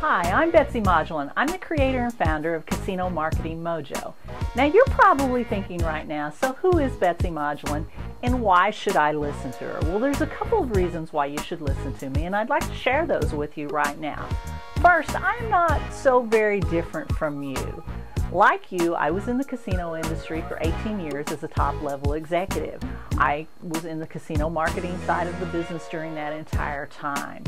Hi, I'm Betsy Modulin. I'm the creator and founder of Casino Marketing Mojo. Now you're probably thinking right now, so who is Betsy Modulin and why should I listen to her? Well, there's a couple of reasons why you should listen to me, and I'd like to share those with you right now. First, I'm not so very different from you. Like you, I was in the casino industry for 18 years as a top-level executive. I was in the casino marketing side of the business during that entire time.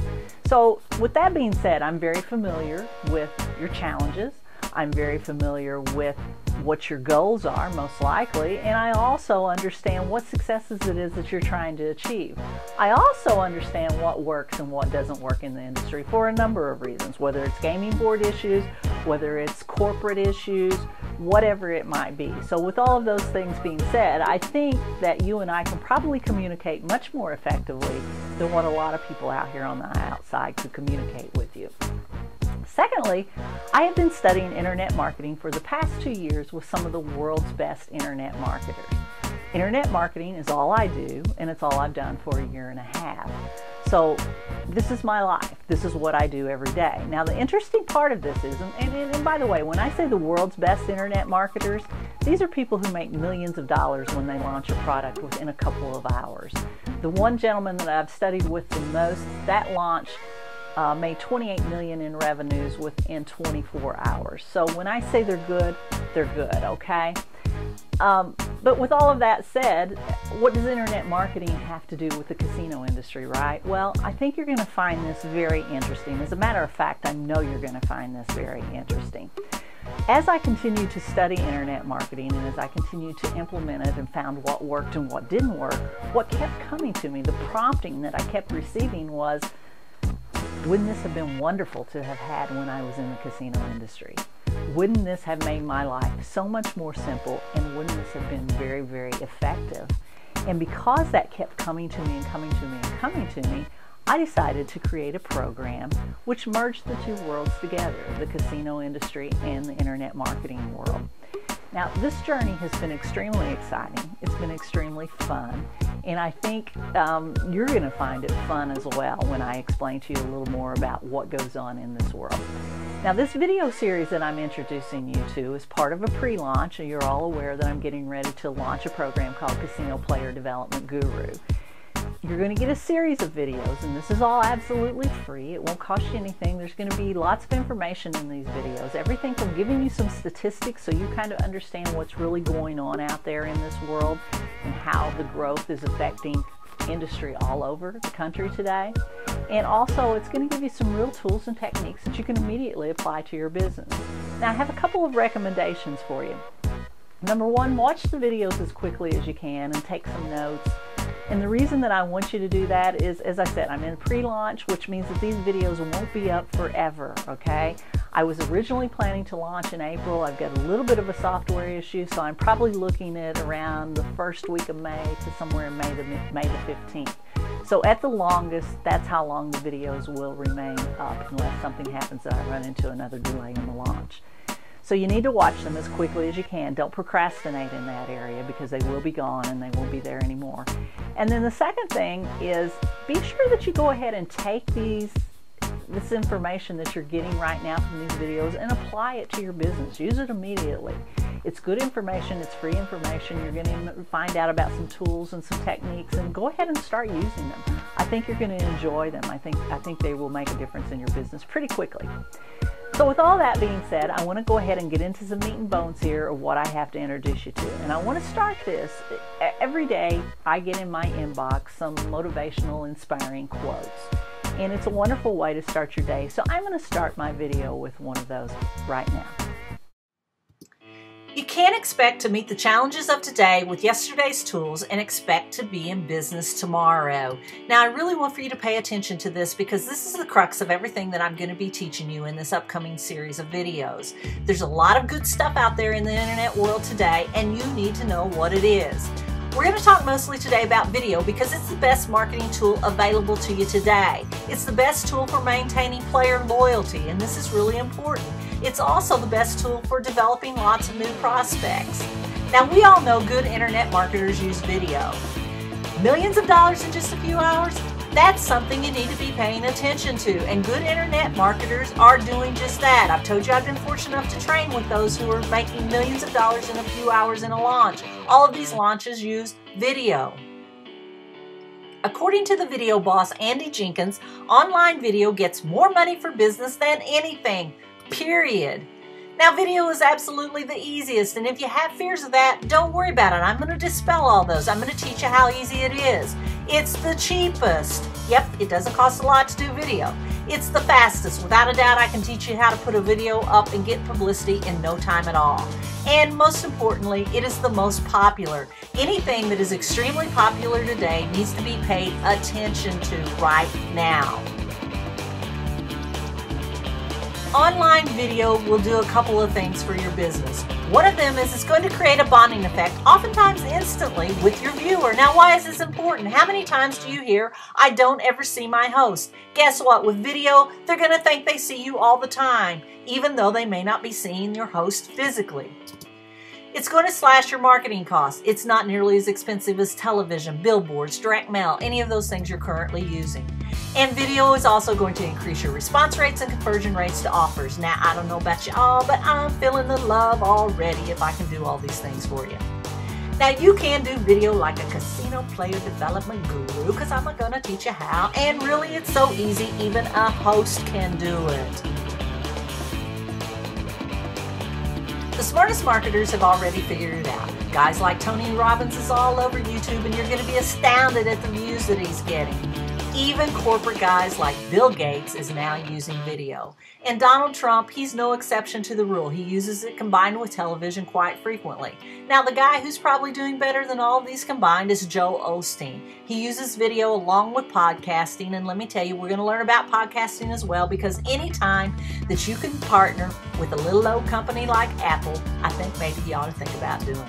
So with that being said, I'm very familiar with your challenges. I'm very familiar with what your goals are, most likely, and I also understand what successes it is that you're trying to achieve. I also understand what works and what doesn't work in the industry for a number of reasons, whether it's gaming board issues, whether it's corporate issues, whatever it might be. So with all of those things being said, I think that you and I can probably communicate much more effectively than what a lot of people out here on the outside could communicate with you. Secondly, I have been studying internet marketing for the past 2 years with some of the world's best internet marketers. Internet marketing is all I do, and it's all I've done for 1.5 years. So this is my life. This is what I do every day. Now the interesting part of this is, and by the way, when I say the world's best internet marketers, these are people who make millions of dollars when they launch a product within a couple of hours. The one gentleman that I've studied with the most, that launch made $28 million in revenues within 24 hours. So when I say they're good, okay? But with all of that said, what does internet marketing have to do with the casino industry, right? Well, I think you're going to find this very interesting. As a matter of fact, I know you're going to find this very interesting. As I continue to study internet marketing and as I continue to implement it and found what worked and what didn't work, what kept coming to me, the prompting that I kept receiving was, wouldn't this have been wonderful to have had when I was in the casino industry? Wouldn't this have made my life so much more simple, and wouldn't this have been very, very effective? And because that kept coming to me and coming to me and coming to me, I decided to create a program which merged the two worlds together, the casino industry and the internet marketing world. Now, this journey has been extremely exciting. It's been extremely fun. And I think you're going to find it fun as well when I explain to you a little more about what goes on in this world. Now, this video series that I'm introducing you to is part of a pre-launch, and you're all aware that I'm getting ready to launch a program called Casino Player Development Guru. You're going to get a series of videos, and this is all absolutely free. It won't cost you anything. There's going to be lots of information in these videos. Everything from giving you some statistics so you kind of understand what's really going on out there in this world and how the growth is affecting industry all over the country today. And also, it's going to give you some real tools and techniques that you can immediately apply to your business. Now, I have a couple of recommendations for you. Number one, watch the videos as quickly as you can and take some notes. And the reason that I want you to do that is, as I said, I'm in pre-launch, which means that these videos won't be up forever, okay? I was originally planning to launch in April. I've got a little bit of a software issue, so I'm probably looking at around the first week of May to somewhere in May the 15th. So at the longest, that's how long the videos will remain up unless something happens that I run into another delay in the launch. So you need to watch them as quickly as you can. Don't procrastinate in that area because they will be gone and they won't be there anymore. And then the second thing is be sure that you go ahead and take this information that you're getting right now from these videos and apply it to your business. Use it immediately. It's good information. It's free information. You're going to find out about some tools and some techniques, and go ahead and start using them. I think you're going to enjoy them. I think they will make a difference in your business pretty quickly. So with all that being said, I want to go ahead and get into some meat and bones here of what I have to introduce you to. And I want to start this. Every day I get in my inbox some motivational, inspiring quotes. And it's a wonderful way to start your day. So I'm going to start my video with one of those right now. You can't expect to meet the challenges of today with yesterday's tools and expect to be in business tomorrow. Now, I really want for you to pay attention to this because this is the crux of everything that I'm going to be teaching you in this upcoming series of videos. There's a lot of good stuff out there in the internet world today, and you need to know what it is. We're going to talk mostly today about video because it's the best marketing tool available to you today. It's the best tool for maintaining player loyalty, and this is really important. It's also the best tool for developing lots of new prospects. Now, we all know good internet marketers use video. Millions of dollars in just a few hours? That's something you need to be paying attention to, and good internet marketers are doing just that. I've told you I've been fortunate enough to train with those who are making millions of dollars in a few hours in a launch. All of these launches use video. According to the video boss, Andy Jenkins, online video gets more money for business than anything, period. Now, video is absolutely the easiest, and if you have fears of that, don't worry about it. I'm going to dispel all those. I'm going to teach you how easy it is. It's the cheapest. Yep, it doesn't cost a lot to do video. It's the fastest. Without a doubt, I can teach you how to put a video up and get publicity in no time at all. And most importantly, it is the most popular. Anything that is extremely popular today needs to be paid attention to right now. Online video will do a couple of things for your business. One of them is it's going to create a bonding effect, oftentimes instantly, with your viewer. Now, why is this important? How many times do you hear, "I don't ever see my host"? Guess what? With video, they're going to think they see you all the time, even though they may not be seeing your host physically. It's going to slash your marketing costs. It's not nearly as expensive as television, billboards, direct mail, any of those things you're currently using. And video is also going to increase your response rates and conversion rates to offers. Now, I don't know about you all, but I'm feeling the love already if I can do all these things for you. Now, you can do video like a casino player development guru, because I'm going to teach you how. And really, it's so easy, even a host can do it. The smartest marketers have already figured it out. Guys like Tony Robbins is all over YouTube, and you're going to be astounded at the views that he's getting. Even corporate guys like Bill Gates is now using video. And Donald Trump, he's no exception to the rule. He uses it combined with television quite frequently. Now, the guy who's probably doing better than all of these combined is Joel Osteen. He uses video along with podcasting, and let me tell you, we're going to learn about podcasting as well, because anytime that you can partner with a little old company like Apple, I think maybe you ought to think about doing it.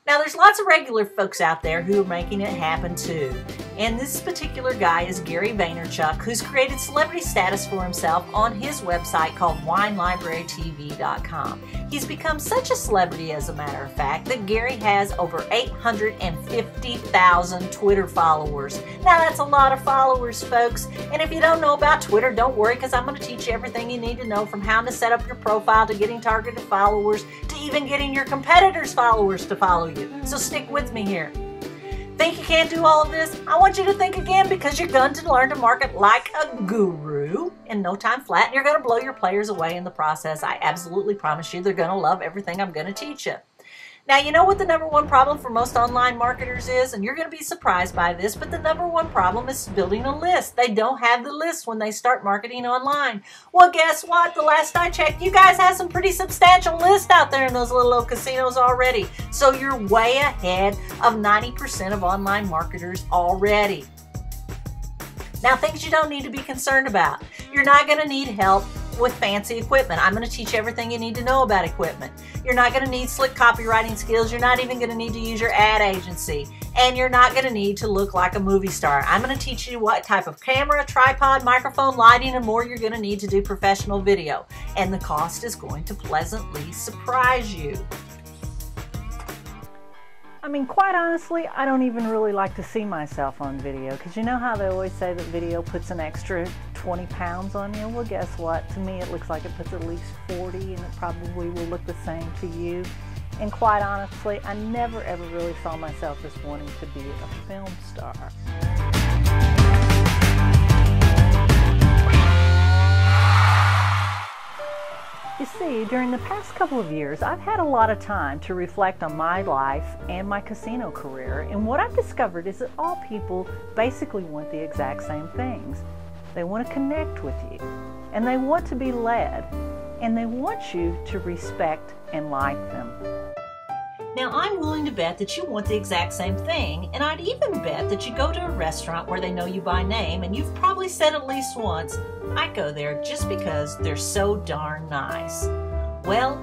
Now, there's lots of regular folks out there who are making it happen too. And this particular guy is Gary Vaynerchuk, who's created celebrity status for himself on his website called WineLibraryTV.com. He's become such a celebrity, as a matter of fact, that Gary has over 850,000 Twitter followers. Now, that's a lot of followers, folks. And if you don't know about Twitter, don't worry, because I'm going to teach you everything you need to know, from how to set up your profile to getting targeted followers to even getting your competitors' followers to follow you. So stick with me here. Think you can't do all of this? I want you to think again, because you're going to learn to market like a guru in no time flat, and you're going to blow your players away in the process. I absolutely promise you they're going to love everything I'm going to teach you. Now, you know what the number one problem for most online marketers is? And you're going to be surprised by this, but the number one problem is building a list. They don't have the list when they start marketing online. Well, guess what? The last I checked, you guys have some pretty substantial lists out there in those little old casinos already. So you're way ahead of 90% of online marketers already. Now, things you don't need to be concerned about. You're not going to need help with fancy equipment. I'm going to teach you everything you need to know about equipment. You're not going to need slick copywriting skills. You're not even going to need to use your ad agency. And you're not going to need to look like a movie star. I'm going to teach you what type of camera, tripod, microphone, lighting, and more you're going to need to do professional video. And the cost is going to pleasantly surprise you. I mean, quite honestly, I don't even really like to see myself on video, because you know how they always say that video puts an extra 20 pounds on you? Well, guess what? To me, it looks like it puts at least 40, and it probably will look the same to you. And quite honestly, I never ever really saw myself as wanting to be a film star. You see, during the past couple of years, I've had a lot of time to reflect on my life and my casino career, and what I've discovered is that all people basically want the exact same things. They want to connect with you, and they want to be led, and they want you to respect and like them. Now, I'm willing to bet that you want the exact same thing, and I'd even bet that you go to a restaurant where they know you by name, and you've probably said at least once, "I go there just because they're so darn nice." Well,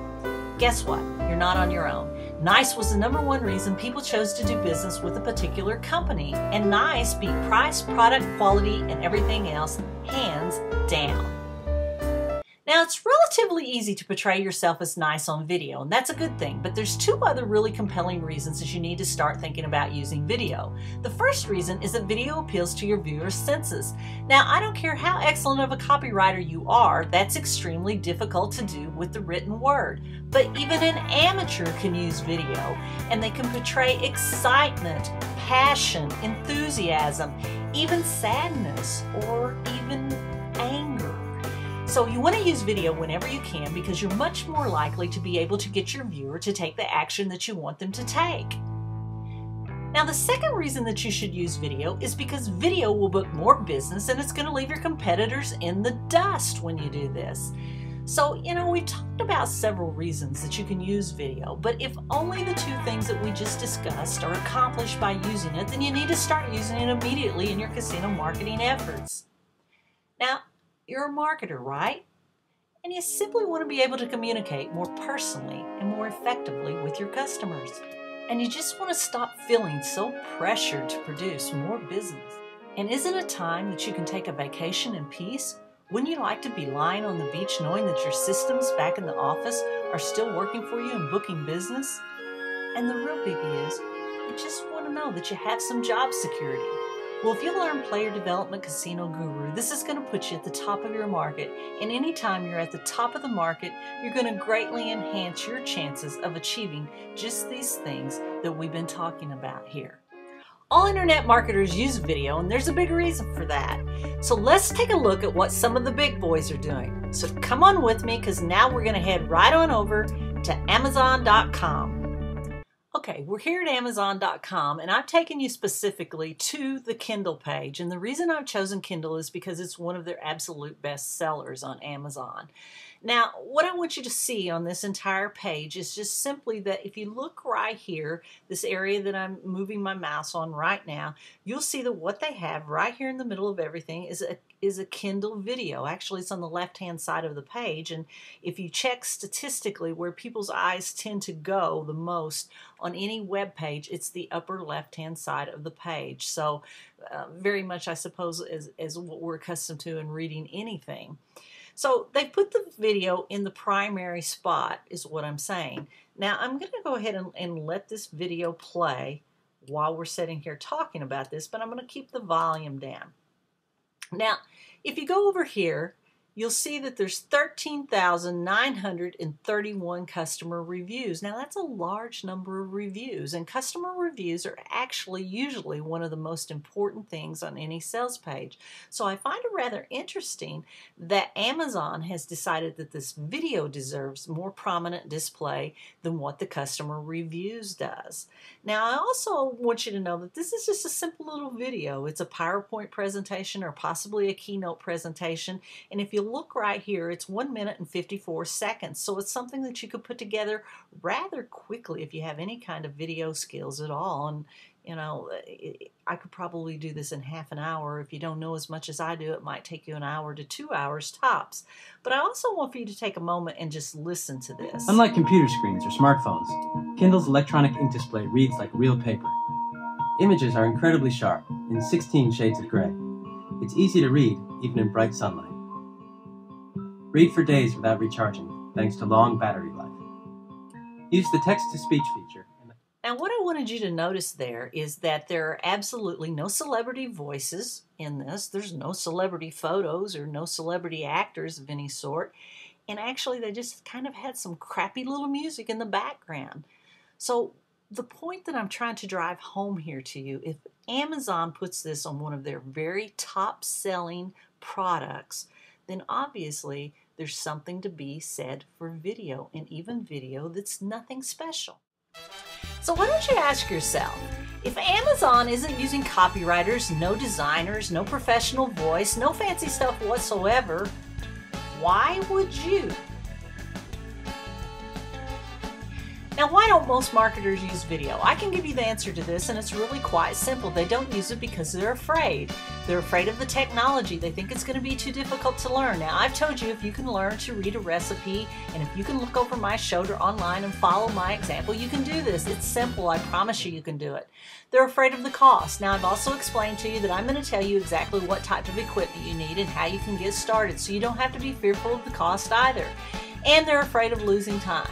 guess what? You're not on your own. Nice was the number one reason people chose to do business with a particular company, and nice beat price, product, quality, and everything else hands down. Now, it's relatively easy to portray yourself as nice on video, and that's a good thing, but there's two other really compelling reasons that you need to start thinking about using video. The first reason is that video appeals to your viewer's senses. Now, I don't care how excellent of a copywriter you are, that's extremely difficult to do with the written word. But even an amateur can use video, and they can portray excitement, passion, enthusiasm, even sadness, or even anger. So you want to use video whenever you can because you're much more likely to be able to get your viewer to take the action that you want them to take. Now, the second reason that you should use video is because video will book more business and it's going to leave your competitors in the dust when you do this. So, we've talked about several reasons that you can use video, but if only the two things that we just discussed are accomplished by using it, then you need to start using it immediately in your casino marketing efforts. Now, you're a marketer, right? And you simply want to be able to communicate more personally and more effectively with your customers. And you just want to stop feeling so pressured to produce more business. And isn't it time that you can take a vacation in peace? Wouldn't you like to be lying on the beach knowing that your systems back in the office are still working for you and booking business? And the real biggie is, you just want to know that you have some job security. Well, if you learn Player Development Casino Guru, this is going to put you at the top of your market, and anytime you're at the top of the market, you're going to greatly enhance your chances of achieving just these things that we've been talking about here. All internet marketers use video, and there's a big reason for that. So let's take a look at what some of the big boys are doing. So come on with me, because now we're going to head right on over to Amazon.com. Okay, we're here at Amazon.com, and I've taken you specifically to the Kindle page. And the reason I've chosen Kindle is because it's one of their absolute best sellers on Amazon. Now, what I want you to see on this entire page is just simply that if you look right here, this area that I'm moving my mouse on right now, you'll see that what they have right here in the middle of everything is a Kindle video. Actually, it's on the left-hand side of the page, and if you check statistically where people's eyes tend to go the most on any web page, it's the upper left-hand side of the page. So very much, I suppose, as what we're accustomed to in reading anything. So they put the video in the primary spot is what I'm saying. Now I'm going to go ahead and let this video play while we're sitting here talking about this, but I'm going to keep the volume down. Now, if you go over here, you'll see that there's 13,931 customer reviews. Now, that's a large number of reviews, and customer reviews are actually usually one of the most important things on any sales page. So I find it rather interesting that Amazon has decided that this video deserves more prominent display than what the customer reviews does. Now, I also want you to know that this is just a simple little video. It's a PowerPoint presentation or possibly a keynote presentation, and if you look right here, it's 1 minute and 54 seconds. So it's something that you could put together rather quickly if you have any kind of video skills at all. And I could probably do this in half an hour. If you don't know as much as I do, it might take you an hour to 2 hours tops. But I also want for you to take a moment and just listen to this. Unlike computer screens or smartphones, Kindle's electronic ink display reads like real paper. Images are incredibly sharp, in 16 shades of gray. It's easy to read, even in bright sunlight. Read for days without recharging, thanks to long battery life. Use the text-to-speech feature. Now, what I wanted you to notice there is that there are absolutely no celebrity voices in this. There's no celebrity photos or no celebrity actors of any sort. And actually, they just kind of had some crappy little music in the background. So the point that I'm trying to drive home here to you, if Amazon puts this on one of their very top-selling products, then obviously there's something to be said for video, and even video that's nothing special. So why don't you ask yourself, if Amazon isn't using copywriters, no designers, no professional voice, no fancy stuff whatsoever, why would you? Now, why don't most marketers use video? I can give you the answer to this, and it's really quite simple. They don't use it because they're afraid. They're afraid of the technology. They think it's going to be too difficult to learn. Now, I've told you if you can learn to read a recipe, and if you can look over my shoulder online and follow my example, you can do this. It's simple. I promise you can do it. They're afraid of the cost. Now, I've also explained to you that I'm going to tell you exactly what type of equipment you need and how you can get started, so you don't have to be fearful of the cost either. And they're afraid of losing time.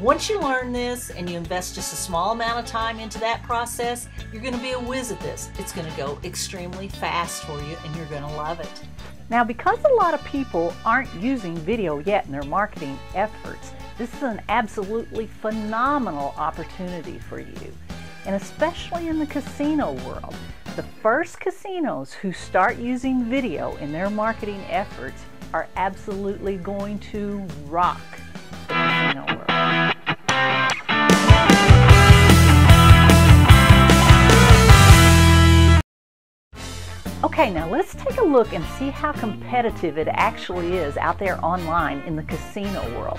Once you learn this and you invest just a small amount of time into that process, you're going to be a whiz at this. It's going to go extremely fast for you, and you're going to love it. Now, because a lot of people aren't using video yet in their marketing efforts, this is an absolutely phenomenal opportunity for you. And especially in the casino world, the first casinos who start using video in their marketing efforts are absolutely going to rock the casino world. Okay, now let's take a look and see how competitive it actually is out there online in the casino world.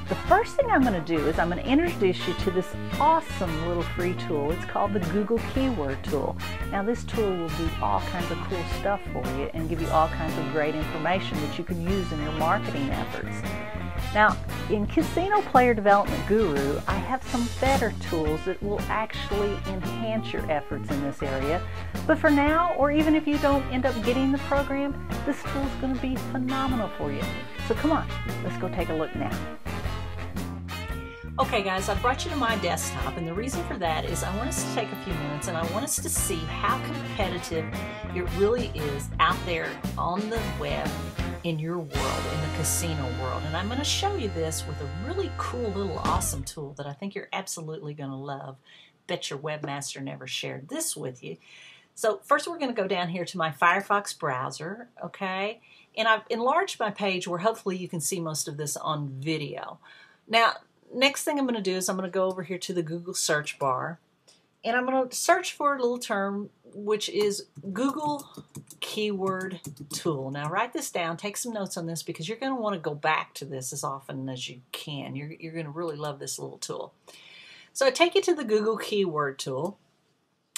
The first thing I'm going to do is I'm going to introduce you to this awesome little free tool. It's called the Google Keyword Tool. Now, this tool will do all kinds of cool stuff for you and give you all kinds of great information that you can use in your marketing efforts. Now, in Casino Player Development Guru, I have some better tools that will actually enhance your efforts in this area. But for now, or even if you don't end up getting the program, this tool is going to be phenomenal for you. So come on, let's go take a look now. Okay guys, I brought you to my desktop, and the reason for that is I want us to take a few minutes and I want us to see how competitive it really is out there on the web in your world, in the casino world. And I'm going to show you this with a really cool little awesome tool that I think you're absolutely going to love. Bet your webmaster never shared this with you. So first we're going to go down here to my Firefox browser, okay? And I've enlarged my page where hopefully you can see most of this on video. Now, next thing I'm going to do is I'm going to go over here to the Google search bar, and I'm going to search for a little term which is Google Keyword Tool. Now write this down, take some notes on this, because you're going to want to go back to this as often as you can. You're going to really love this little tool. So I take you to the Google Keyword Tool.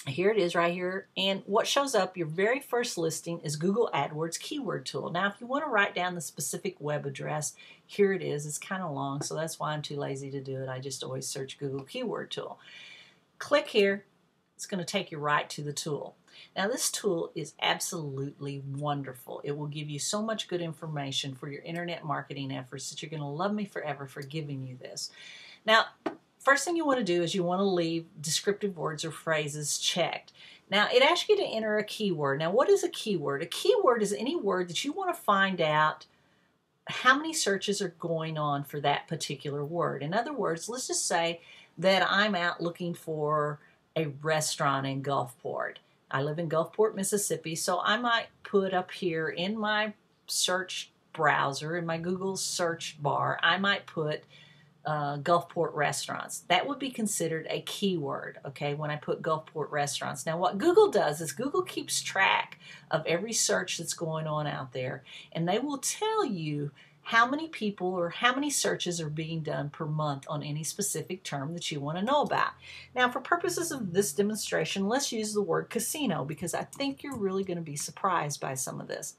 Here it is right here, and what shows up, your very first listing is Google AdWords Keyword Tool. Now if you want to write down the specific web address, here it is. It's kind of long, so that's why I'm too lazy to do it. I just always search Google Keyword Tool. Click here. It's going to take you right to the tool. Now this tool is absolutely wonderful. It will give you so much good information for your internet marketing efforts that you're going to love me forever for giving you this. Now, first thing you want to do is you want to leave descriptive words or phrases checked. Now, it asks you to enter a keyword. Now, what is a keyword? A keyword is any word that you want to find out how many searches are going on for that particular word. In other words, let's just say that I'm out looking for a restaurant in Gulfport. I live in Gulfport, Mississippi, so I might put up here in my search browser, in my Google search bar, I might put Gulfport restaurants. That would be considered a keyword, okay, when I put Gulfport restaurants. Now what Google does is Google keeps track of every search that's going on out there, and they will tell you how many people or how many searches are being done per month on any specific term that you want to know about. Now for purposes of this demonstration, let's use the word casino, because I think you're really going to be surprised by some of this.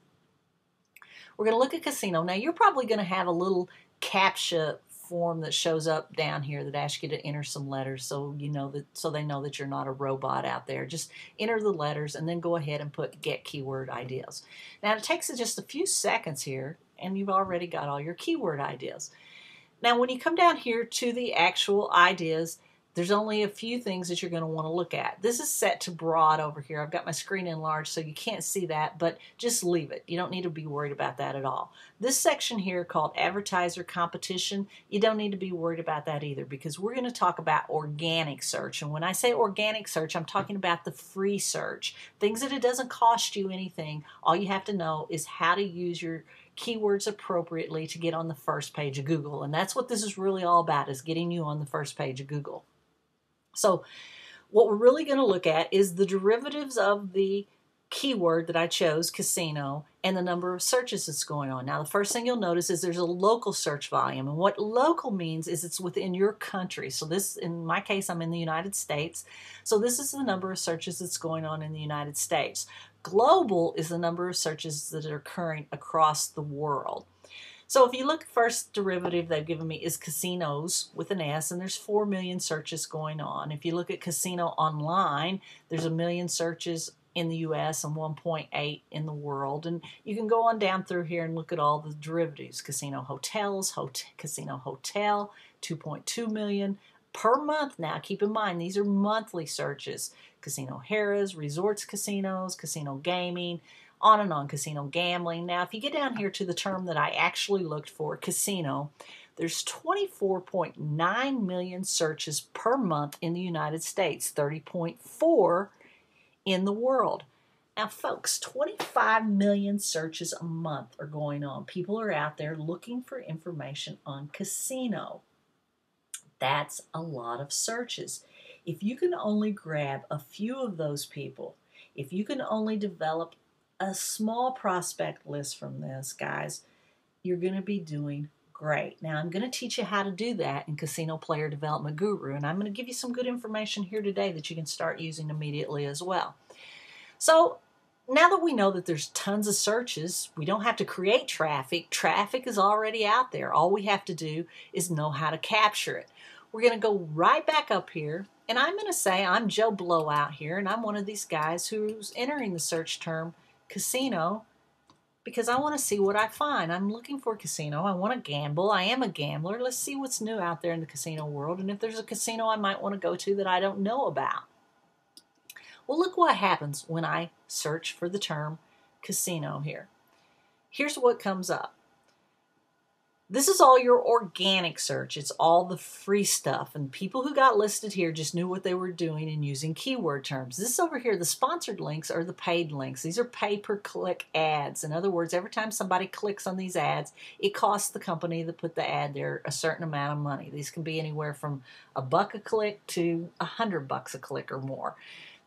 We're going to look at casino. Now you're probably going to have a little CAPTCHA form that shows up down here that asks you to enter some letters, so you know that, so they know that you're not a robot out there. Just enter the letters and then go ahead and put get keyword ideas. Now it takes just a few seconds here, and you've already got all your keyword ideas. Now when you come down here to the actual ideas, there's only a few things that you're going to want to look at. This is set to broad over here. I've got my screen enlarged so you can't see that, but just leave it. You don't need to be worried about that at all. This section here called advertiser competition, you don't need to be worried about that either, because we're going to talk about organic search. And when I say organic search, I'm talking about the free search. Things that it doesn't cost you anything. All you have to know is how to use your keywords appropriately to get on the first page of Google. And that's what this is really all about, is getting you on the first page of Google. So what we're really going to look at is the derivatives of the keyword that I chose, casino, and the number of searches that's going on. Now, the first thing you'll notice is there's a local search volume. And what local means is it's within your country. So this, in my case, I'm in the United States. So this is the number of searches that's going on in the United States. Global is the number of searches that are occurring across the world. So if you look, first derivative they've given me is casinos with an S, and there's 4 million searches going on. If you look at casino online, there's 1 million searches in the US and 1.8 in the world. And you can go on down through here and look at all the derivatives. Casino hotels, casino hotel, 2.2 million per month. Now keep in mind, these are monthly searches. Casino Harrah's, resorts casinos, casino gaming, on and on, casino gambling. Now, if you get down here to the term that I actually looked for, casino, there's 24.9 million searches per month in the United States, 30.4 in the world. Now, folks, 25 million searches a month are going on. People are out there looking for information on casino. That's a lot of searches. If you can only grab a few of those people, if you can only develop a small prospect list from this, guys, you're going to be doing great. Now, I'm going to teach you how to do that in Casino Player Development Guru, and I'm going to give you some good information here today that you can start using immediately as well. So, now that we know that there's tons of searches, we don't have to create traffic. Traffic is already out there. All we have to do is know how to capture it. We're going to go right back up here, and I'm going to say I'm Joe Blowout here, and I'm one of these guys who's entering the search term casino because I want to see what I find. I'm looking for casino. I want to gamble. I am a gambler. Let's see what's new out there in the casino world, and if there's a casino I might want to go to that I don't know about. Well, look what happens when I search for the term casino here. Here's what comes up. This is all your organic search. It's all the free stuff. And people who got listed here just knew what they were doing and using keyword terms. This over here, the sponsored links are the paid links. These are pay-per-click ads. In other words, every time somebody clicks on these ads, it costs the company that put the ad there a certain amount of money. These can be anywhere from $1 a click to $100 a click or more.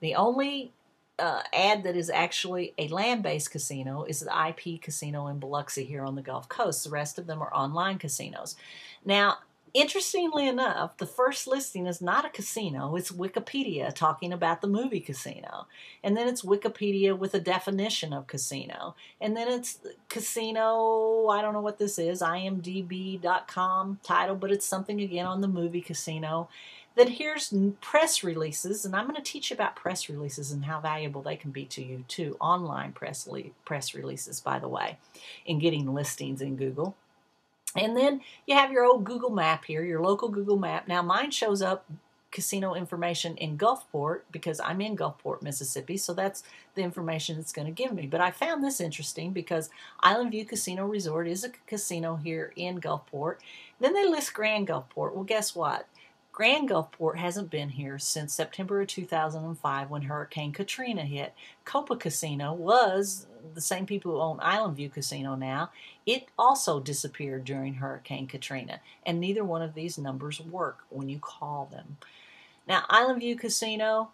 The only ad that is actually a land-based casino is the IP casino in Biloxi here on the Gulf Coast. The rest of them are online casinos. Now, interestingly enough, the first listing is not a casino. It's Wikipedia talking about the movie Casino. And then it's Wikipedia with a definition of casino. And then it's casino, I don't know what this is, imdb.com title, but it's something again on the movie Casino. Then here's press releases, and I'm going to teach you about press releases and how valuable they can be to you too. Online press releases, by the way, in getting listings in Google. And then you have your old Google map here, your local Google map. Now mine shows up casino information in Gulfport because I'm in Gulfport, Mississippi, so that's the information it's going to give me. But I found this interesting because Island View Casino Resort is a casino here in Gulfport. Then they list Grand Gulfport. Well, guess what? Grand Gulfport hasn't been here since September of 2005 when Hurricane Katrina hit. Copa Casino was the same people who own Island View Casino now. It also disappeared during Hurricane Katrina, and neither one of these numbers work when you call them. Now, Island View Casino,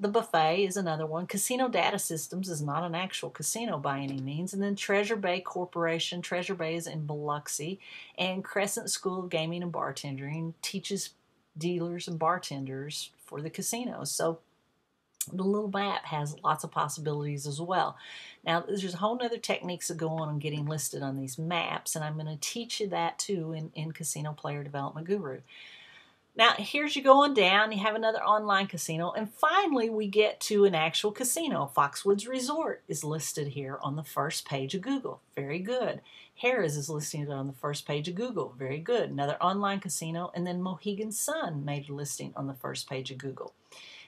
the Buffet is another one. Casino Data Systems is not an actual casino by any means. And then Treasure Bay Corporation. Treasure Bay is in Biloxi. And Crescent School of Gaming and Bartending teaches dealers and bartenders for the casinos. So the little map has lots of possibilities as well. Now, there's a whole other techniques that go on getting listed on these maps, and I'm going to teach you that too in Casino Player Development Guru. Now, here's you going down, you have another online casino, and finally we get to an actual casino. Foxwoods Resort is listed here on the first page of Google. Very good. Harrah's is listed on the first page of Google. Very good. Another online casino, and then Mohegan Sun made a listing on the first page of Google.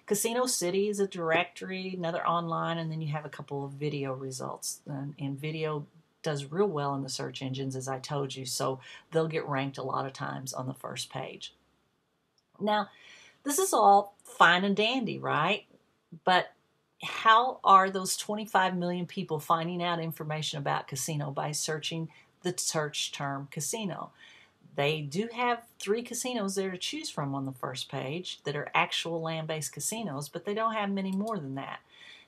Casino City is a directory, another online, and then you have a couple of video results. And video does real well in the search engines, as I told you, so they'll get ranked a lot of times on the first page. Now, this is all fine and dandy, right? But how are those 25 million people finding out information about casino by searching the search term casino? They do have 3 casinos there to choose from on the first page that are actual land-based casinos, but they don't have many more than that.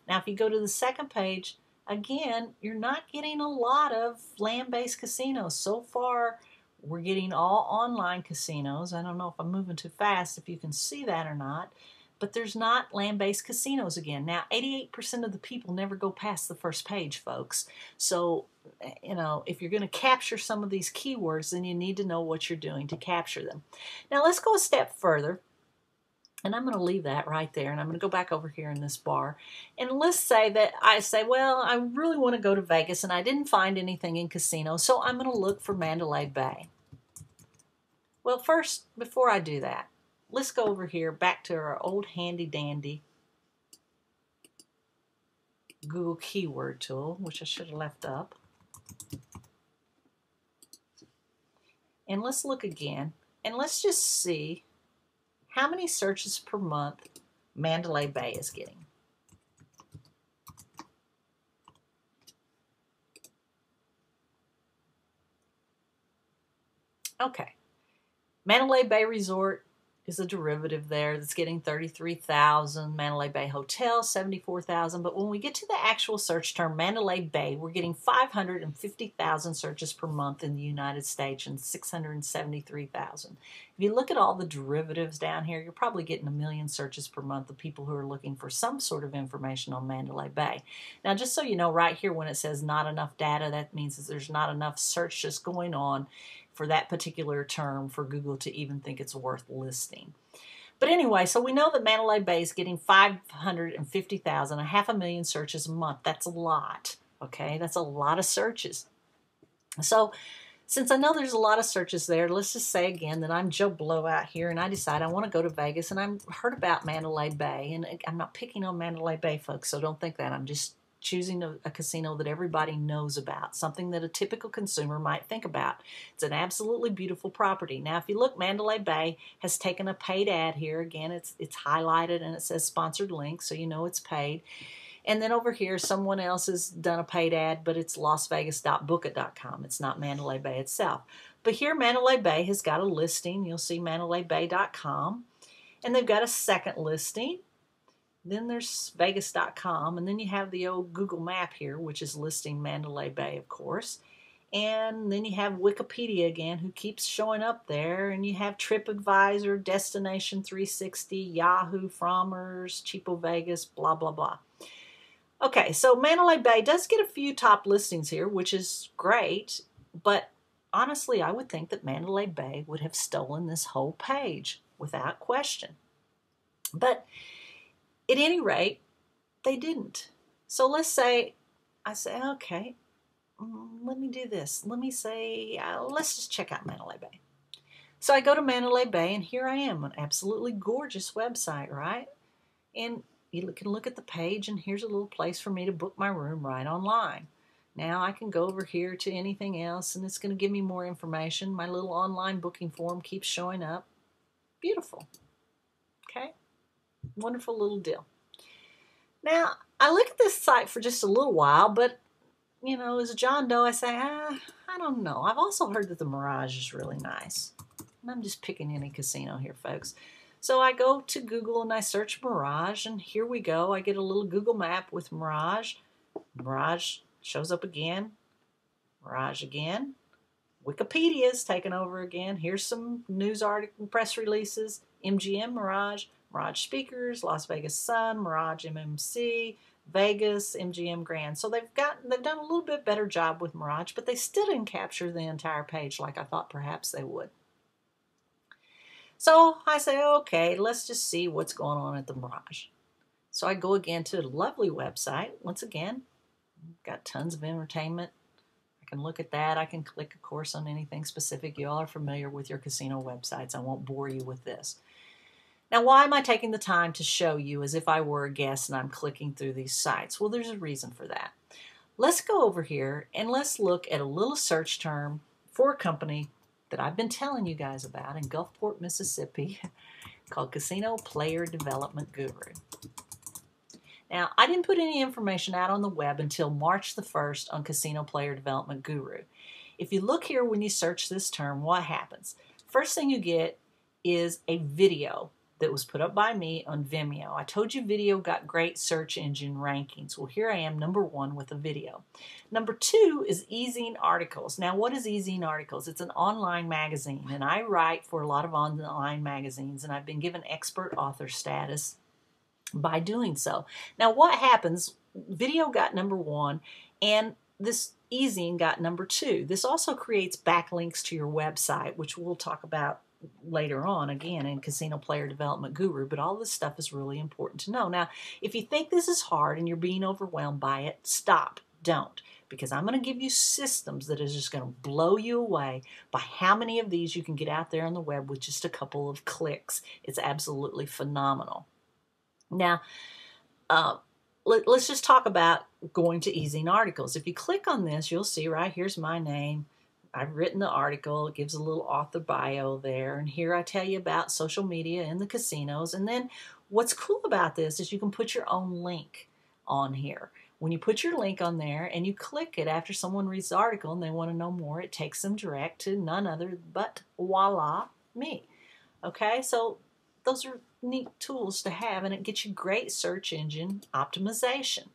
Now, if you go to the second page, again, you're not getting a lot of land-based casinos. So far, we're getting all online casinos. I don't know if I'm moving too fast, if you can see that or not, but there's not land-based casinos again. Now, 88% of the people never go past the first page, folks. So, you know, if you're going to capture some of these keywords, then you need to know what you're doing to capture them. Now, let's go a step further. And I'm going to leave that right there, and I'm going to go back over here in this bar. And let's say that I say, well, I really want to go to Vegas, and I didn't find anything in casinos, so I'm going to look for Mandalay Bay. Well, first, before I do that, let's go over here back to our old handy-dandy Google keyword tool, which I should have left up. And let's look again, and let's just see how many searches per month Mandalay Bay is getting. Okay, Mandalay Bay Resort is a derivative there that's getting 33,000. Mandalay Bay Hotel, 74,000. But when we get to the actual search term Mandalay Bay, we're getting 550,000 searches per month in the United States and 673,000. If you look at all the derivatives down here, you're probably getting 1 million searches per month of people who are looking for some sort of information on Mandalay Bay. Now, just so you know, right here when it says not enough data, that means that there's not enough searches going on for that particular term for Google to even think it's worth listing. But anyway, so we know that Mandalay Bay is getting 550,000, 500,000 searches a month. That's a lot, okay? That's a lot of searches. So since I know there's a lot of searches there, let's just say again that I'm Joe Blow out here and I decide I want to go to Vegas, and I've heard about Mandalay Bay, and I'm not picking on Mandalay Bay, folks, so don't think that. I'm just choosing a casino that everybody knows about, something that a typical consumer might think about. It's an absolutely beautiful property. Now, if you look, Mandalay Bay has taken a paid ad here. Again, it's highlighted and it says sponsored link, so you know it's paid. And then over here, someone else has done a paid ad, but it's lasvegas.bookit.com. It's not Mandalay Bay itself. But here, Mandalay Bay has got a listing. You'll see mandalaybay.com. And they've got a second listing. Then there's Vegas.com, and then you have the old Google map here, which is listing Mandalay Bay, of course. And then you have Wikipedia again, who keeps showing up there. And you have TripAdvisor, Destination 360, Yahoo, Frommer's, Cheapo Vegas, blah, blah, blah. Okay, so Mandalay Bay does get a few top listings here, which is great. But honestly, I would think that Mandalay Bay would have stolen this whole page without question. But at any rate, they didn't. So let's say, I say, okay, let me do this. Let me say, let's just check out Mandalay Bay. So I go to Mandalay Bay, and here I am, an absolutely gorgeous website, right? And you can look at the page, and here's a little place for me to book my room right online. Now I can go over here to anything else, and it's going to give me more information. My little online booking form keeps showing up. Beautiful. Okay? Wonderful little deal. Now, I look at this site for just a little while, but, you know, as a John Doe, I say, I don't know. I've also heard that the Mirage is really nice. And I'm just picking any casino here, folks. So I go to Google and I search Mirage, and here we go. I get a little Google map with Mirage. Mirage shows up again. Mirage again. Wikipedia is taken over again. Here's some news article, press releases. MGM Mirage. Mirage Speakers, Las Vegas Sun, Mirage MMC, Vegas, MGM Grand. So they've done a little bit better job with Mirage, but they still didn't capture the entire page like I thought perhaps they would. So I say, okay, let's just see what's going on at the Mirage. So I go again to a lovely website. Once again, got tons of entertainment. I can look at that. I can click, of course, on anything specific. You all are familiar with your casino websites. I won't bore you with this. Now, why am I taking the time to show you as if I were a guest and I'm clicking through these sites? Well, there's a reason for that. Let's go over here and let's look at a little search term for a company that I've been telling you guys about in Gulfport, Mississippi, called Casino Player Development Guru. Now, I didn't put any information out on the web until March the 1st on Casino Player Development Guru. If you look here when you search this term, what happens? First thing you get is a video that was put up by me on Vimeo. I told you video got great search engine rankings. Well, here I am, #1 with a video. #2 is e-zine articles. Now, what is e-zine articles? It's an online magazine, and I write for a lot of online magazines, and I've been given expert author status by doing so. Now, what happens? Video got #1, and this e-zine got #2. This also creates backlinks to your website, which we'll talk about later on again in Casino Player Development Guru, but all this stuff is really important to know. Now, if you think this is hard and you're being overwhelmed by it, stop. Don't. Because I'm going to give you systems that is just going to blow you away by how many of these you can get out there on the web with just a couple of clicks. It's absolutely phenomenal. Now, let's just talk about going to e-zine articles. If you click on this, you'll see right here's my name. I've written the article. It gives a little author bio there. And here I tell you about social media in the casinos. And then what's cool about this is you can put your own link on here. When you put your link on there and you click it after someone reads the article and they want to know more, it takes them direct to none other but voila, me. Okay, so those are neat tools to have, and it gets you great search engine optimization.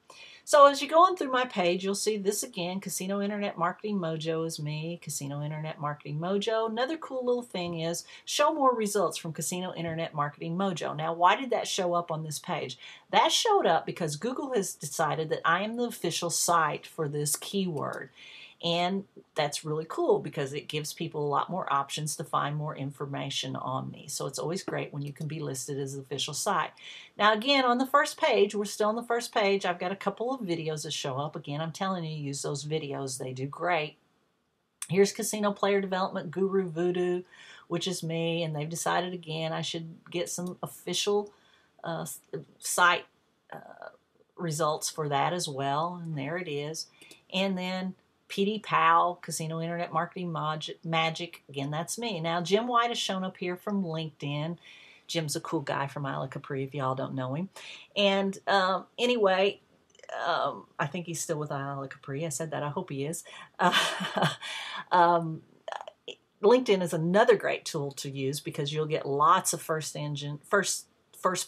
So as you go on through my page, you'll see this again, Casino Internet Marketing Mojo is me, Casino Internet Marketing Mojo. Another cool little thing is show more results from Casino Internet Marketing Mojo. Now, why did that show up on this page? That showed up because Google has decided that I am the official site for this keyword. And that's really cool because it gives people a lot more options to find more information on me. So it's always great when you can be listed as the official site. Now, again, on the first page, we're still on the first page. I've got a couple of videos that show up. Again, I'm telling you, use those videos. They do great. Here's Casino Player Development GuruPelaunchVid2, which is me. And they've decided, again, I should get some official site results for that as well. And there it is. And then PD Powell, Casino Internet Marketing Magic. Again, that's me. Now, Jim White has shown up here from LinkedIn. Jim's a cool guy from Isla Capri, if y'all don't know him. And anyway, I think he's still with Isla Capri. I said that. I hope he is. LinkedIn is another great tool to use because you'll get lots of first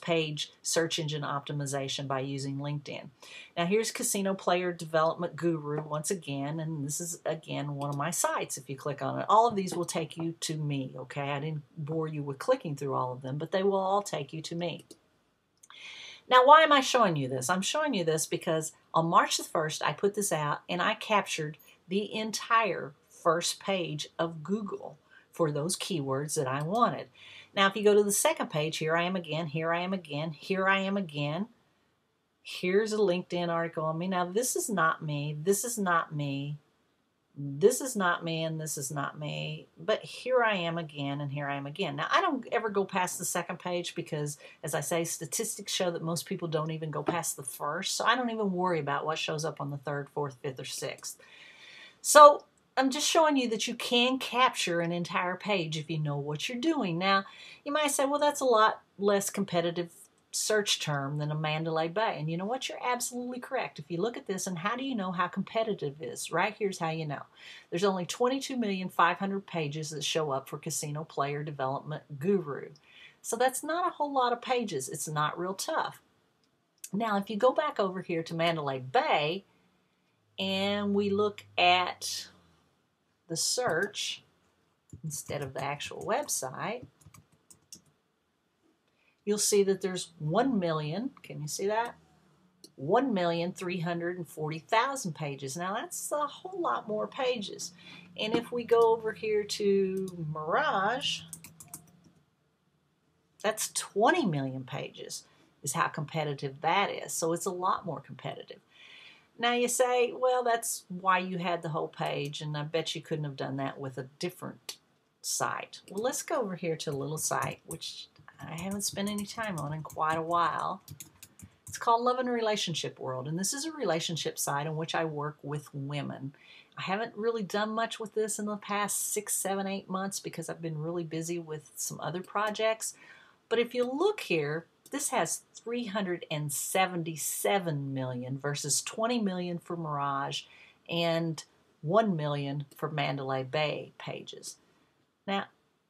page search engine optimization by using LinkedIn. Now here's Casino Player Development Guru once again, and this is again one of my sites. If you click on it, all of these will take you to me, okay? I didn't bore you with clicking through all of them, but they will all take you to me. Now, why am I showing you this? I'm showing you this because on March the 1st, I put this out and I captured the entire first page of Google for those keywords that I wanted. Now, if you go to the second page, here I am again, here I am again, here I am again. Here's a LinkedIn article on me. Now, this is not me, this is not me, this is not me, and this is not me. But here I am again, and here I am again. Now, I don't ever go past the second page because, as I say, statistics show that most people don't even go past the first. So I don't even worry about what shows up on the third, fourth, fifth, or sixth. So I'm just showing you that you can capture an entire page if you know what you're doing. Now, you might say, well, that's a lot less competitive search term than a Mandalay Bay. And you know what? You're absolutely correct. If you look at this, and how do you know how competitive it is? Right here's how you know. There's only 22,500,000 pages that show up for Casino Player Development Guru. So that's not a whole lot of pages. It's not real tough. Now, if you go back over here to Mandalay Bay, and we look at the search instead of the actual website, you'll see that there's 1 million, can you see that? 1,340,000 pages. Now that's a whole lot more pages. And if we go over here to Mirage, that's 20 million pages is how competitive that is. So it's a lot more competitive. Now you say, well, that's why you had the whole page, and I bet you couldn't have done that with a different site. Well, let's go over here to a little site, which I haven't spent any time on in quite a while. It's called Love and Relationship World, and this is a relationship site in which I work with women. I haven't really done much with this in the past 6, 7, 8 months because I've been really busy with some other projects. But if you look here, this has 377 million versus 20 million for Mirage and 1 million for Mandalay Bay pages. Now,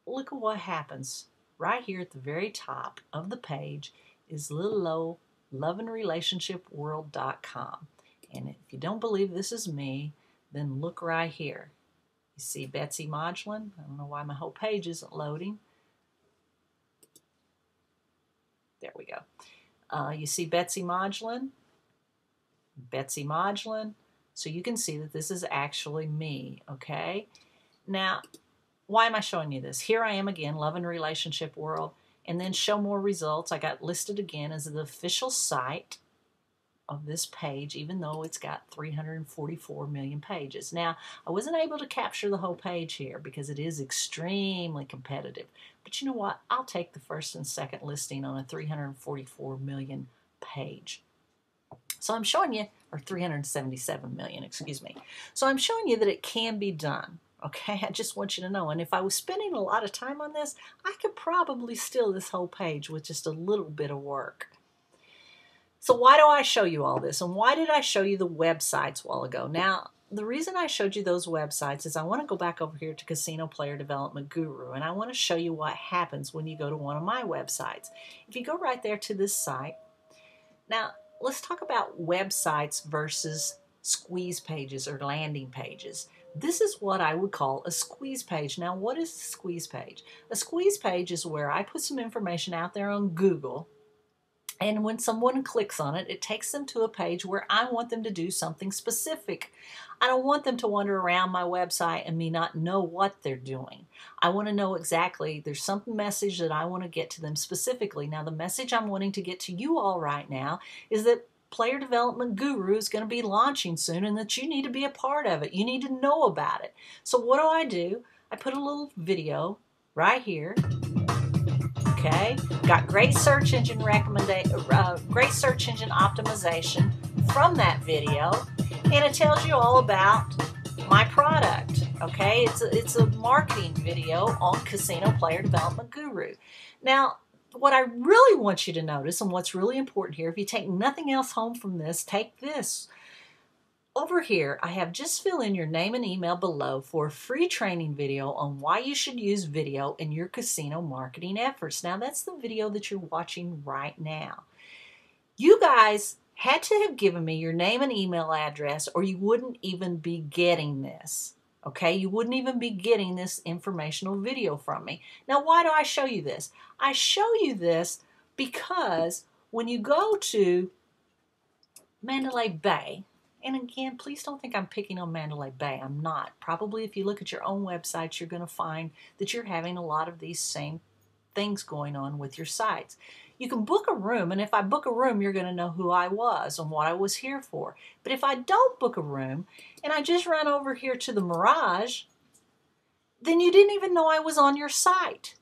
look at what happens right here at the very top of the page is little old loveandrelationshipworld.com. And if you don't believe this is me, then look right here. You see Betsy Modulin. I don't know why my whole page isn't loading. There we go. You see Betsy Modulin. Betsy Modulin. So you can see that this is actually me, okay? Now, why am I showing you this? Here I am again, Love and Relationship World, and then show more results. I got listed again as the official site of this page, even though it's got 344 million pages. Now, I wasn't able to capture the whole page here because it is extremely competitive. But you know what? I'll take the first and second listing on a 344 million page. So I'm showing you, or 377 million, excuse me. So I'm showing you that it can be done. Okay, I just want you to know. And if I was spending a lot of time on this, I could probably steal this whole page with just a little bit of work. So why do I show you all this? And why did I show you the websites a while ago? Now, the reason I showed you those websites is I want to go back over here to Casino Player Development Guru, and I want to show you what happens when you go to one of my websites. If you go right there to this site, now let's talk about websites versus squeeze pages or landing pages. This is what I would call a squeeze page. Now, what is a squeeze page? A squeeze page is where I put some information out there on Google, and when someone clicks on it, it takes them to a page where I want them to do something specific. I don't want them to wander around my website and me not know what they're doing. I want to know exactly, there's some message that I want to get to them specifically. Now, the message I'm wanting to get to you all right now is that Player Development Guru is going to be launching soon and that you need to be a part of it. You need to know about it. So what do? I put a little video right here. Okay, got great search engine great search engine optimization from that video, and it tells you all about my product. Okay, it's a marketing video on Casino Player Development Guru. Now, what I really want you to notice, and what's really important here, if you take nothing else home from this, take this. Over here, I have just fill in your name and email below for a free training video on why you should use video in your casino marketing efforts. Now, that's the video that you're watching right now. You guys had to have given me your name and email address or you wouldn't even be getting this. Okay, you wouldn't even be getting this informational video from me. Now, why do I show you this? I show you this because when you go to Mandalay Bay, and again, please don't think I'm picking on Mandalay Bay. I'm not. Probably if you look at your own websites, you're going to find that you're having a lot of these same things going on with your sites. You can book a room, and if I book a room, you're going to know who I was and what I was here for. But if I don't book a room, and I just run over here to the Mirage, then you didn't even know I was on your site.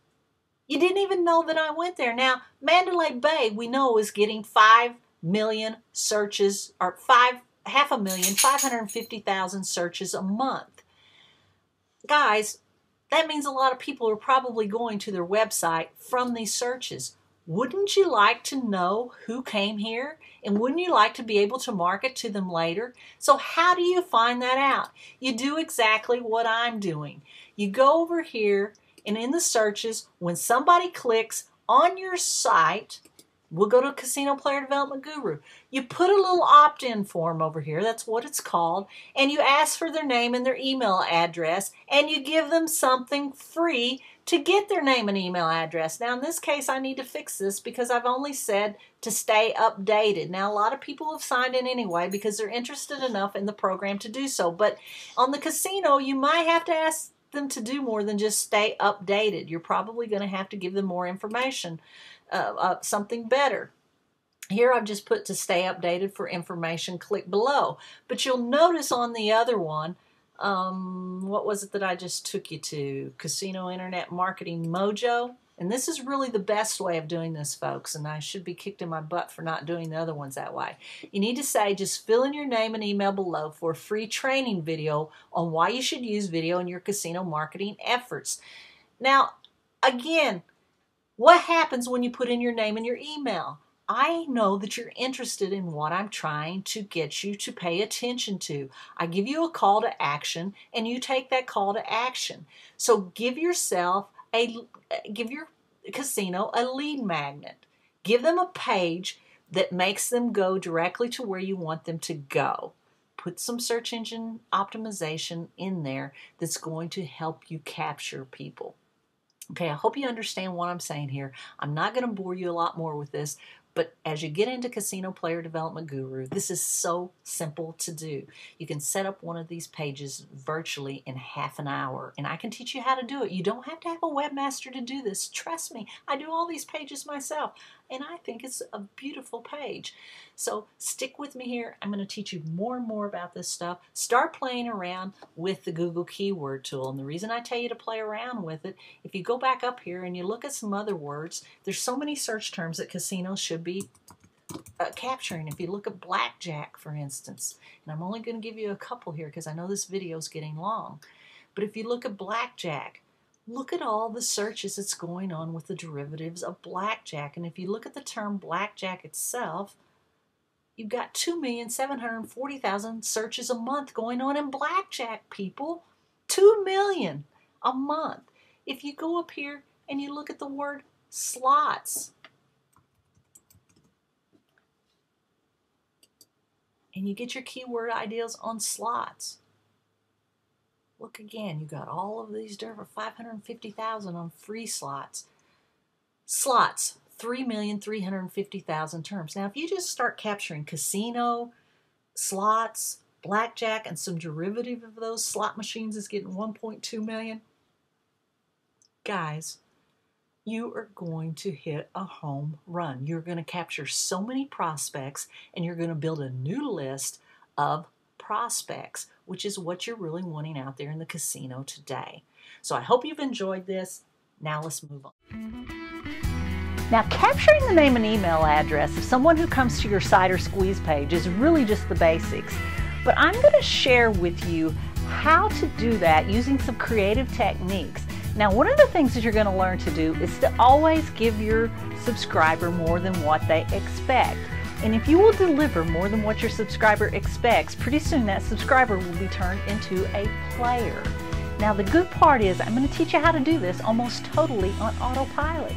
You didn't even know that I went there. Now, Mandalay Bay, we know, is getting 5 million searches, or 550,000 searches a month. Guys, that means a lot of people are probably going to their website from these searches. Wouldn't you like to know who came here? And wouldn't you like to be able to market to them later? So how do you find that out? You do exactly what I'm doing. You go over here, and in the searches, when somebody clicks on your site, we'll go to Casino Player Development Guru. You put a little opt-in form over here, that's what it's called, and you ask for their name and their email address, and you give them something free to get their name and email address. Now, in this case, I need to fix this because I've only said to stay updated. Now, a lot of people have signed in anyway because they're interested enough in the program to do so, but on the casino, you might have to ask them to do more than just stay updated. You're probably going to have to give them more information. Something better. Here I've just put to stay updated for information, click below. But you'll notice on the other one, what was it that I just took you to? Casino Internet Marketing Mojo. And this is really the best way of doing this, folks, and I should be kicked in my butt for not doing the other ones that way. You need to say, just fill in your name and email below for a free training video on why you should use video in your casino marketing efforts. Now, again, what happens when you put in your name and your email? I know that you're interested in what I'm trying to get you to pay attention to. I give you a call to action, and you take that call to action. So give yourself casino a lead magnet. Give them a page that makes them go directly to where you want them to go. Put some search engine optimization in there that's going to help you capture people. Okay, I hope you understand what I'm saying here. I'm not going to bore you a lot more with this, but as you get into Casino Player Development Guru, this is so simple to do. You can set up one of these pages virtually in half an hour, and I can teach you how to do it. You don't have to have a webmaster to do this. Trust me, I do all these pages myself, and I think it's a beautiful page. So stick with me here. I'm going to teach you more and more about this stuff. Start playing around with the Google Keyword Tool, and the reason I tell you to play around with it, if you go back up here and you look at some other words, there's so many search terms that casinos should be capturing. If you look at blackjack, for instance, and I'm only going to give you a couple here because I know this video is getting long, but if you look at blackjack, look at all the searches that's going on with the derivatives of blackjack. And if you look at the term blackjack itself, you've got 2,740,000 searches a month going on in blackjack, people. 2 million a month. If you go up here and you look at the word slots, and you get your keyword ideas on slots. Look again, you got all of these different 550,000 on free slots. Slots, 3,350,000 terms. Now, if you just start capturing casino, slots, blackjack, and some derivative of those slot machines is getting 1.2 million, guys, you are going to hit a home run. You're going to capture so many prospects, and you're going to build a new list of prospects, which is what you're really wanting out there in the casino today. So I hope you've enjoyed this. Now let's move on. Now, capturing the name and email address of someone who comes to your site or squeeze page is really just the basics. But I'm going to share with you how to do that using some creative techniques. Now, one of the things that you're going to learn to do is to always give your subscriber more than what they expect. And if you will deliver more than what your subscriber expects, pretty soon that subscriber will be turned into a player. Now, the good part is I'm going to teach you how to do this almost totally on autopilot.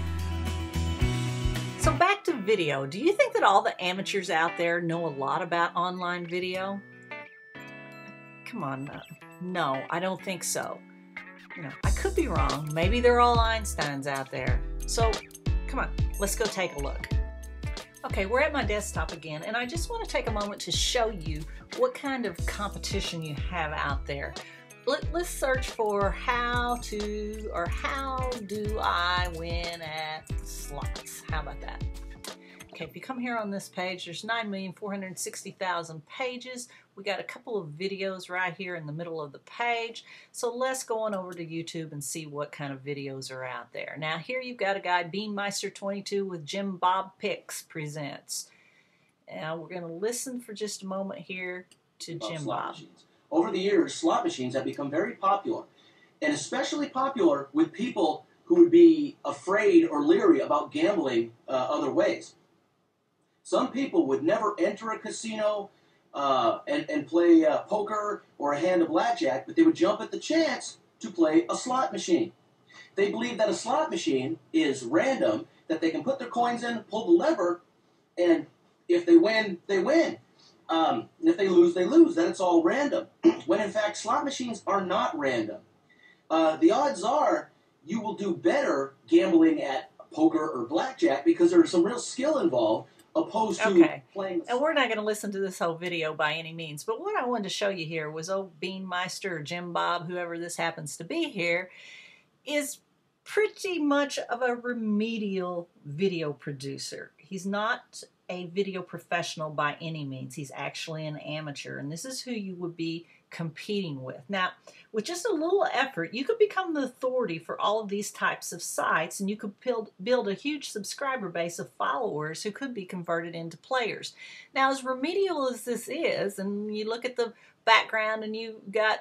So back to video. Do you think that all the amateurs out there know a lot about online video? Come on, no, I don't think so. You know, I could be wrong. Maybe they're all Einsteins out there. So, come on, let's go take a look. Okay, we're at my desktop again, and I just want to take a moment to show you what kind of competition you have out there. Let's search for how do I win at slots. How about that? Okay, if you come here on this page, there's 9,460,000 pages. We got a couple of videos right here in the middle of the page. So let's go on over to YouTube and see what kind of videos are out there. Now here you've got a guy, BeanMeister22 with Jim Bob Picks presents. Now we're going to listen for just a moment here to Jim Bob. Machines. Over the years, slot machines have become very popular, and especially popular with people who would be afraid or leery about gambling other ways. Some people would never enter a casino and play poker or a hand of blackjack, but they would jump at the chance to play a slot machine. They believe that a slot machine is random, that they can put their coins in, pull the lever, and if they win, they win. If they lose, they lose. That it's all random. When in fact, slot machines are not random. The odds are you will do better gambling at poker or blackjack because there's some real skill involved opposed to playing. And we're not going to listen to this whole video by any means, but what I wanted to show you here was old BeanMeister or Jim Bob, whoever this happens to be here, is pretty much of a remedial video producer. He's not a video professional by any means. He's actually an amateur, and this is who you would be competing with. Now, with just a little effort, you could become the authority for all of these types of sites, and you could build a huge subscriber base of followers who could be converted into players. Now, as remedial as this is, and you look at the background and you got,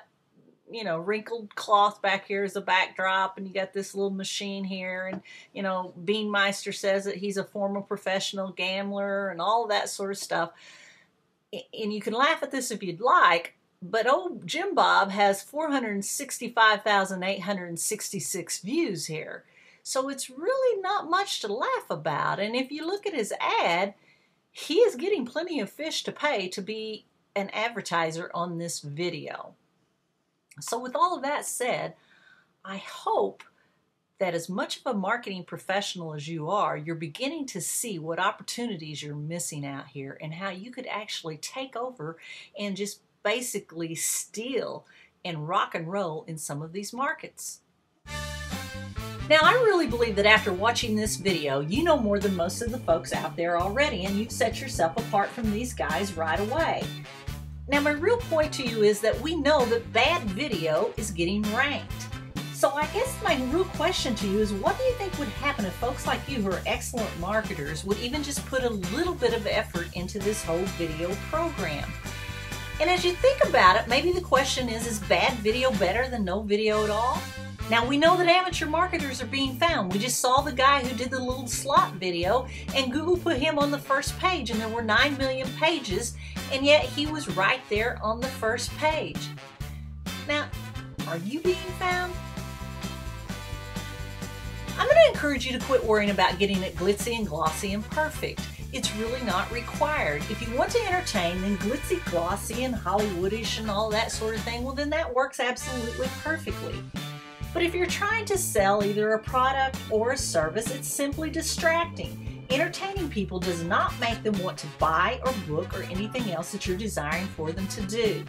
you know, wrinkled cloth back here as a backdrop, and you got this little machine here, and, you know, BeanMeister says that he's a former professional gambler and all of that sort of stuff. And you can laugh at this if you'd like, but old Jim Bob has 465,866 views here. So it's really not much to laugh about. And if you look at his ad, he is getting plenty of fish to pay to be an advertiser on this video. So with all of that said, I hope that as much of a marketing professional as you are, you're beginning to see what opportunities you're missing out here and how you could actually take over and just basically steal and rock and roll in some of these markets. Now, I really believe that after watching this video, you know more than most of the folks out there already, and you've set yourself apart from these guys right away. Now, my real point to you is that we know that bad video is getting ranked. So I guess my real question to you is, what do you think would happen if folks like you who are excellent marketers would even just put a little bit of effort into this whole video program? And as you think about it, maybe the question is bad video better than no video at all? Now, we know that amateur marketers are being found. We just saw the guy who did the little slot video, and Google put him on the first page, and there were 9 million pages, and yet he was right there on the first page. Now, are you being found? I'm going to encourage you to quit worrying about getting it glitzy and glossy and perfect. It's really not required. If you want to entertain, then glitzy, glossy, and Hollywoodish and all that sort of thing, well, then that works absolutely perfectly. But if you're trying to sell either a product or a service, it's simply distracting. Entertaining people does not make them want to buy or book or anything else that you're desiring for them to do.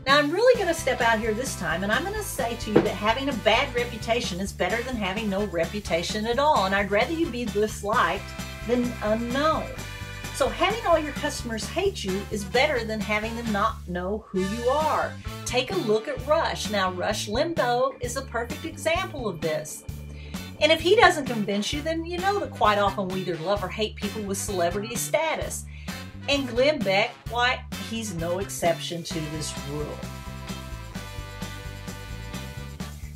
Now, I'm really going to step out here this time, and I'm going to say to you that having a bad reputation is better than having no reputation at all, and I'd rather you be disliked than unknown. So having all your customers hate you is better than having them not know who you are. Take a look at Rush. Now, Rush Limbaugh is a perfect example of this. And if he doesn't convince you, then you know that quite often we either love or hate people with celebrity status. And Glenn Beck, why, he's no exception to this rule.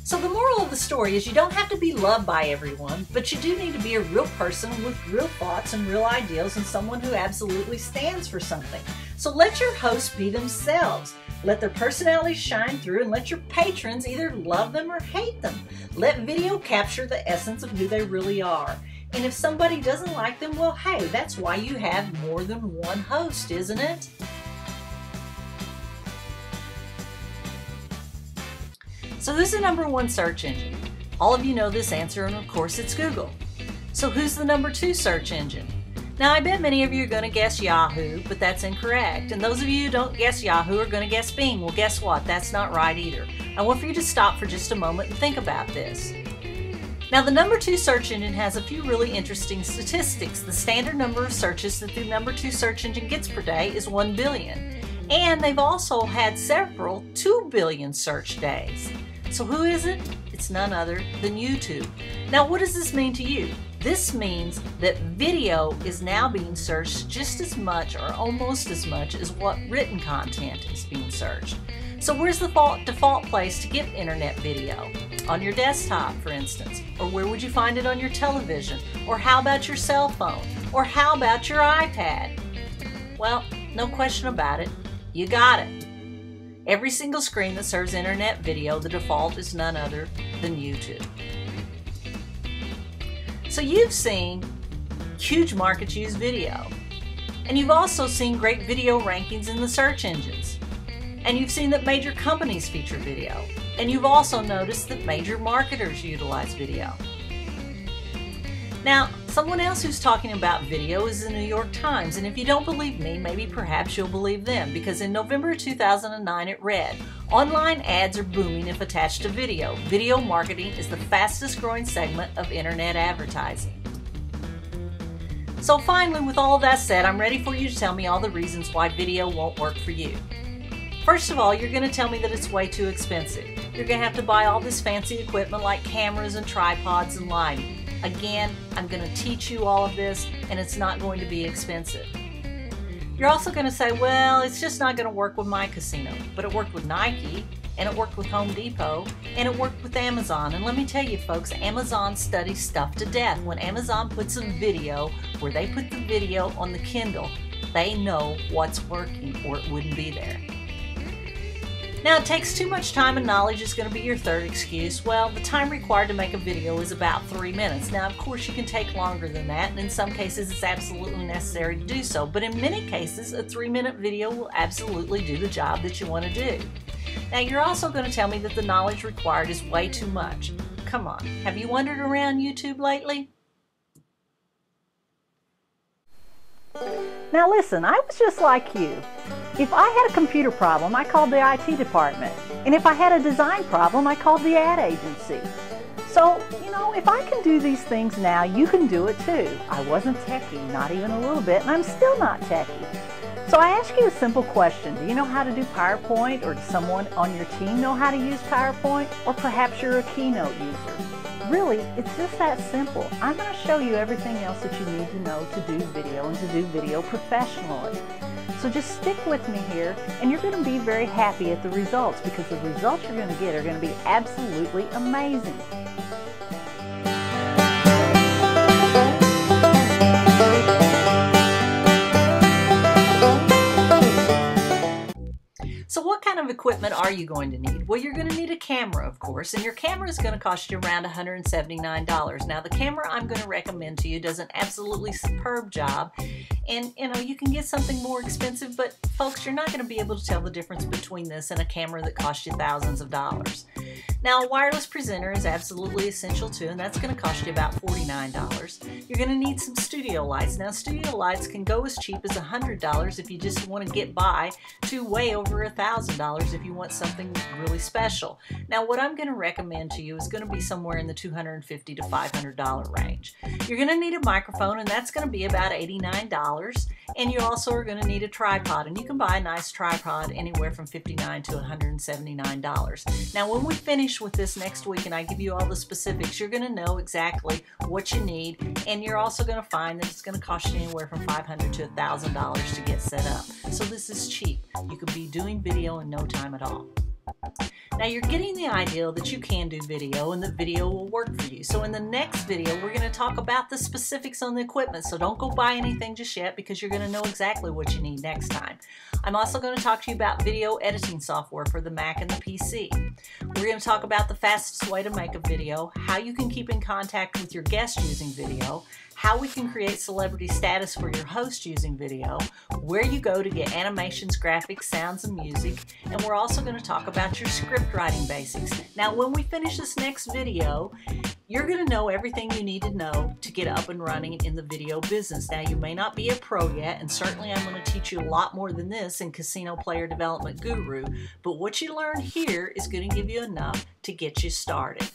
So the moral of the story is you don't have to be loved by everyone, but you do need to be a real person with real thoughts and real ideals and someone who absolutely stands for something. So let your hosts be themselves. Let their personalities shine through and let your patrons either love them or hate them. Let video capture the essence of who they really are. And if somebody doesn't like them, well, hey, that's why you have more than one host, isn't it? So who's the #1 search engine? All of you know this answer, and of course it's Google. So who's the #2 search engine? Now, I bet many of you are going to guess Yahoo, but that's incorrect. And those of you who don't guess Yahoo are going to guess Bing. Well, guess what? That's not right either. I want for you to stop for just a moment and think about this. Now, the #2 search engine has a few really interesting statistics. The standard number of searches that the #2 search engine gets per day is 1 billion. And they've also had several 2 billion search days. So who is it? It's none other than YouTube. Now, what does this mean to you? This means that video is now being searched just as much or almost as much as what written content is being searched. So where's the default place to get internet video? On your desktop, for instance. Or where would you find it on your television? Or how about your cell phone? Or how about your iPad? Well, no question about it. You got it. Every single screen that serves internet video, the default is none other than YouTube. So you've seen huge markets use video. And you've also seen great video rankings in the search engines. And you've seen that major companies feature video. And you've also noticed that major marketers utilize video. Now, someone else who's talking about video is the New York Times, and if you don't believe me, maybe perhaps you'll believe them, because in November 2009 it read, "Online ads are booming if attached to video. Video marketing is the fastest growing segment of internet advertising." So finally, with all of that said, I'm ready for you to tell me all the reasons why video won't work for you. First of all, you're going to tell me that it's way too expensive. You're going to have to buy all this fancy equipment like cameras and tripods and lighting. Again, I'm going to teach you all of this, and it's not going to be expensive. You're also going to say, well, it's just not going to work with my casino. But it worked with Nike, and it worked with Home Depot, and it worked with Amazon. And let me tell you, folks, Amazon studies stuff to death. When Amazon puts a video, where they put the video on the Kindle, they know what's working, or it wouldn't be there. Now, it takes too much time and knowledge is going to be your third excuse. Well, the time required to make a video is about 3 minutes. Now, of course, you can take longer than that, and in some cases it's absolutely necessary to do so. But in many cases, a 3-minute video will absolutely do the job that you want to do. Now, you're also going to tell me that the knowledge required is way too much. Come on, have you wandered around YouTube lately? Now listen, I was just like you. If I had a computer problem, I called the IT department. And if I had a design problem, I called the ad agency. So, you know, if I can do these things now, you can do it too. I wasn't techie, not even a little bit, and I'm still not techie. So I ask you a simple question. Do you know how to do PowerPoint, or does someone on your team know how to use PowerPoint? Or perhaps you're a Keynote user. Really, it's just that simple. I'm going to show you everything else that you need to know to do video and to do video professionally. So just stick with me here, and you're going to be very happy at the results, because the results you're going to get are going to be absolutely amazing. So what kind of equipment are you going to need? Well, you're going to need a camera, of course, and your camera is going to cost you around $179. Now, the camera I'm going to recommend to you does an absolutely superb job, and you can get something more expensive, but folks, you're not going to be able to tell the difference between this and a camera that costs you thousands of dollars. Now, a wireless presenter is absolutely essential too, and that's going to cost you about $49. You're going to need some studio lights. Now, studio lights can go as cheap as $100 if you just want to get by, to way over $1,000 if you want something really special. Now, what I'm going to recommend to you is going to be somewhere in the $250 to $500 range. You're going to need a microphone, and that's going to be about $89. And you also are going to need a tripod, and you can buy a nice tripod anywhere from $59 to $179. Now, when we finish with this next week and I give you all the specifics, you're going to know exactly what you need, and you're also going to find that it's going to cost you anywhere from $500 to $1,000 to get set up. So this is cheap. You could be doing video in no time at all. Now, you're getting the idea that you can do video and the video will work for you. So in the next video, we're going to talk about the specifics on the equipment. So don't go buy anything just yet, because you're going to know exactly what you need next time. I'm also going to talk to you about video editing software for the Mac and the PC. We're going to talk about the fastest way to make a video, how you can keep in contact with your guest using video, how we can create celebrity status for your host using video, where you go to get animations, graphics, sounds, and music, and we're also going to talk about your script writing basics. Now, when we finish this next video, you're going to know everything you need to know to get up and running in the video business. Now, you may not be a pro yet, and certainly I'm going to teach you a lot more than this in Casino Player Development Guru, but what you learn here is going to give you enough to get you started.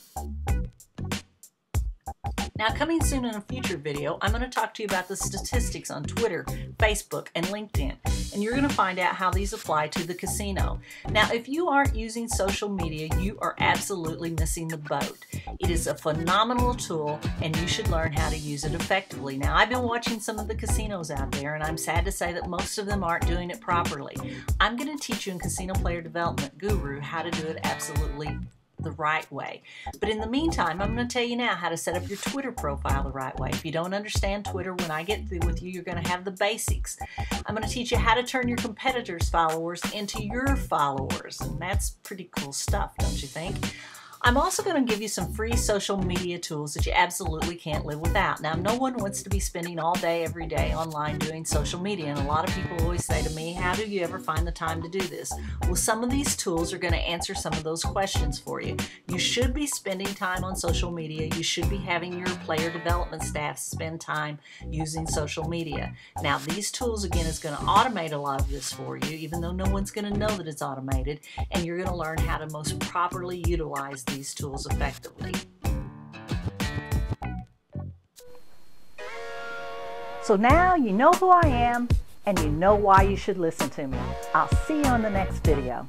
Now, coming soon in a future video, I'm going to talk to you about the statistics on Twitter, Facebook, and LinkedIn, and you're going to find out how these apply to the casino. Now, if you aren't using social media, you are absolutely missing the boat. It is a phenomenal tool, and you should learn how to use it effectively. Now, I've been watching some of the casinos out there, and I'm sad to say that most of them aren't doing it properly. I'm going to teach you in Casino Player Development Guru how to do it absolutely the right way. But in the meantime, I'm going to tell you now how to set up your Twitter profile the right way. If you don't understand Twitter, when I get through with you, you're going to have the basics. I'm going to teach you how to turn your competitors' followers into your followers, and that's pretty cool stuff, don't you think? I'm also going to give you some free social media tools that you absolutely can't live without. Now, no one wants to be spending all day, every day online doing social media, and a lot of people always say to me, how do you ever find the time to do this? Well, some of these tools are going to answer some of those questions for you. You should be spending time on social media. You should be having your player development staff spend time using social media. Now, these tools, again, is going to automate a lot of this for you, even though no one's going to know that it's automated, and you're going to learn how to most properly utilize these tools effectively. So now you know who I am, and you know why you should listen to me. I'll see you on the next video.